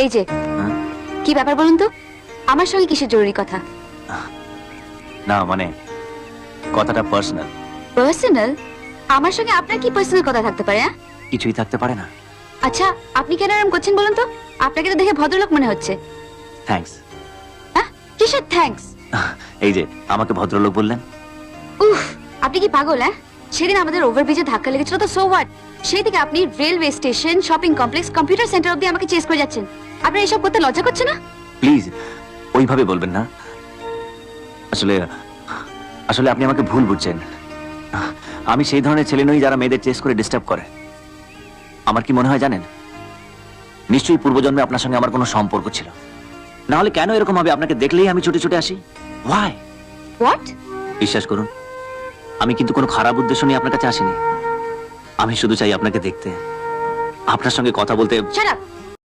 এই যে কি ব্যাপার বলুন তো, আমার সঙ্গে কিসের জরুরি কথা? না মানে কথাটা পার্সোনাল। পার্সোনাল? আমার সঙ্গে আপনার কি পার্সোনাল কথা থাকতে পারে? কিছুই থাকতে পারে না। আচ্ছা, আপনি কেন এরকম করছেন বলুন তো? আপনাকে তো দেখে ভদ্রলোক মনে হচ্ছে। থ্যাঙ্কস। কিসের থ্যাঙ্কস? এই যে আমাকে ভদ্রলোক বললেন। উফ, আপনি কি পাগল? সেদিন আমাদের ওভারব্রিজে ধাক্কা লেগেছিল তো, সো হোয়াট? সেই থেকে আপনি railway station, shopping complex, computer centre অব্দি আমাকে চেস করে যাচ্ছেন। আপনার এসব করতে লজ্জা করছে না? প্লিজ ওইভাবে বলবেন না। আসলে আসলে আপনি আমাকে ভুল বুঝছেন। আমি সেই ধরনের ছেলে নই যারা মেয়েদের চেস করে ডিস্টার্ব করে। আমার কি মনে হয় জানেন, নিশ্চয়ই পূর্বজন্মে আপনার সঙ্গে আমার কোনো সম্পর্ক ছিল, না হলে কেন এরকম হবে? আপনাকে দেখলেই আমি ছুটে ছুটে আসি। ওয়াই? হোয়াট? বিশ্বাস করুন, আমি কিন্তু কোনো খারাপ উদ্দেশ্য নিয়ে আপনার কাছে আসিনি। আমি শুধু চাই আপনাকে দেখতে, আপনার সঙ্গে কথা বলতে। Shut up!